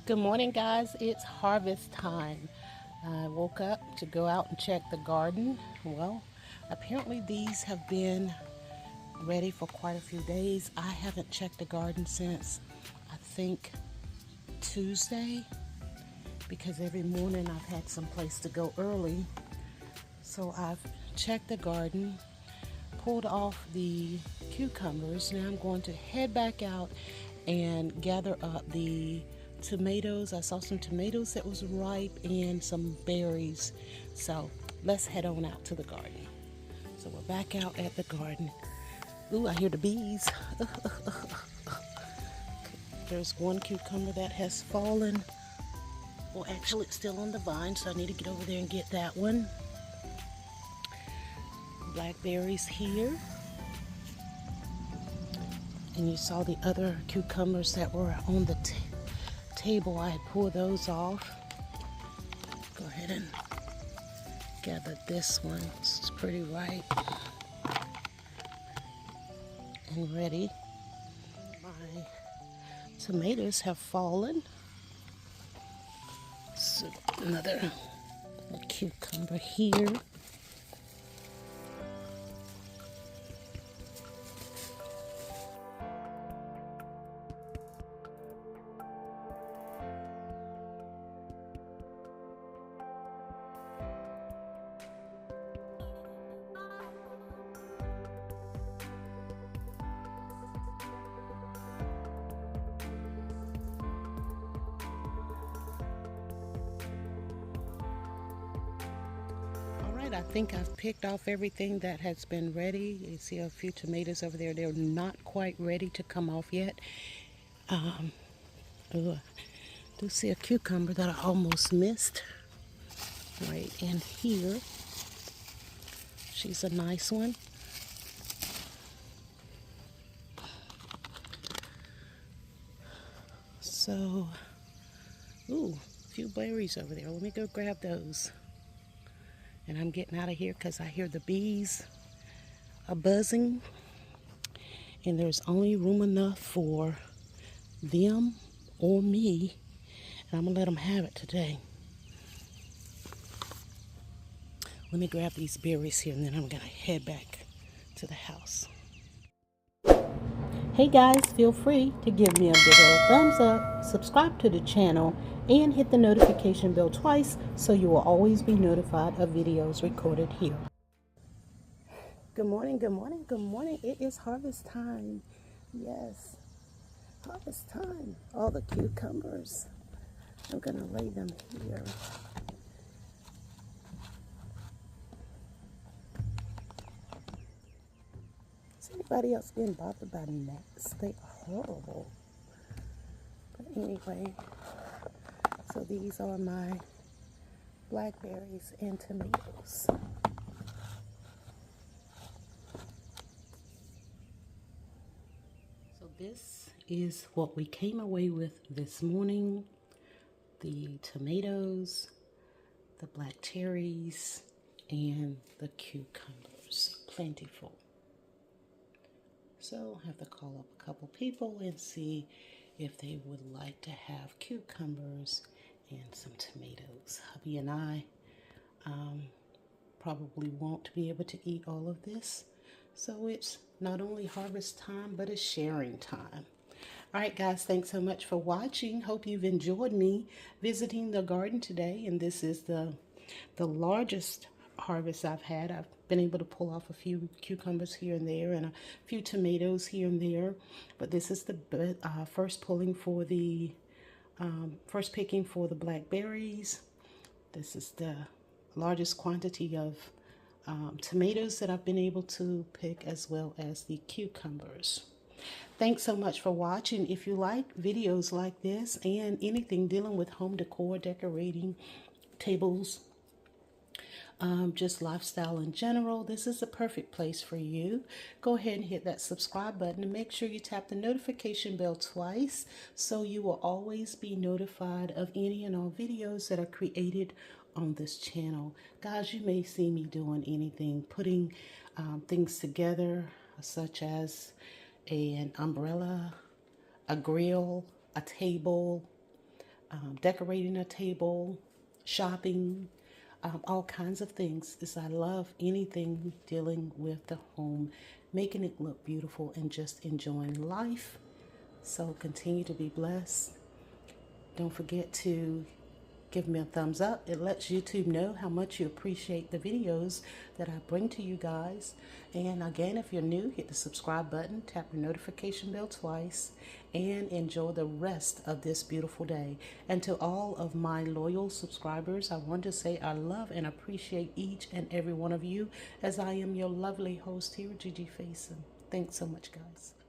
Good morning, guys. It's harvest time. I woke up to go out and check the garden. Well, apparently these have been ready for quite a few days. I haven't checked the garden since I think Tuesday because every morning I've had some place to go early. So I've checked the garden, pulled off the cucumbers. Now I'm going to head back out and gather up the tomatoes. I saw some tomatoes that was ripe and some berries. So let's head on out to the garden. So we're back out at the garden. Ooh, I hear the bees. There's one cucumber that has fallen. Well, actually it's still on the vine, so I need to get over there and get that one. Blackberries here. And you saw the other cucumbers that were on the table. I had pulled those off. Go ahead and gather this one. It's pretty ripe and ready. My tomatoes have fallen. So another cucumber here. I think I've picked off everything that has been ready. You see a few tomatoes over there. They're not quite ready to come off yet. I do see a cucumber that I almost missed right in here. She's a nice one. So, ooh, a few berries over there. Let me go grab those. And I'm getting out of here because I hear the bees are buzzing. And there's only room enough for them or me. And I'm going to let them have it today. Let me grab these berries here and then I'm going to head back to the house. Hey guys, feel free to give me a big old thumbs up, subscribe to the channel, and hit the notification bell twice so you will always be notified of videos recorded here. Good morning, good morning, good morning. It is harvest time. Yes, harvest time. All the cucumbers. I'm going to lay them here. Has anybody else been bothered by gnats? They are horrible. But anyway, so these are my blackberries and tomatoes. So this is what we came away with this morning. The tomatoes, the black cherries, and the cucumbers. Plentiful. So I have to call up a couple people and see if they would like to have cucumbers and some tomatoes. Hubby and I probably won't be able to eat all of this. So it's not only harvest time, but it's sharing time. All right, guys, thanks so much for watching. Hope you've enjoyed me visiting the garden today. And this is the largest harvest I've had. I've been able to pull off a few cucumbers here and there and a few tomatoes here and there. But this is the first picking for the blackberries. This is the largest quantity of tomatoes that I've been able to pick, as well as the cucumbers. Thanks so much for watching. If you like videos like this and anything dealing with home decor, decorating, tables, just lifestyle in general, this is the perfect place for you. Go ahead and hit that subscribe button and make sure you tap the notification bell twice so you will always be notified of any and all videos that are created on this channel. Guys, you may see me doing anything, putting things together, such as an umbrella, a grill, a table, decorating a table, shopping, all kinds of things. Is I love anything dealing with the home, making it look beautiful and just enjoying life. So continue to be blessed. Don't forget to give me a thumbs up. It lets YouTube know how much you appreciate the videos that I bring to you guys. And again, if you're new, hit the subscribe button, tap the notification bell twice, and enjoy the rest of this beautiful day. And to all of my loyal subscribers, I want to say I love and appreciate each and every one of you, as I am your lovely host here, Gigi Faison. Thanks so much, guys.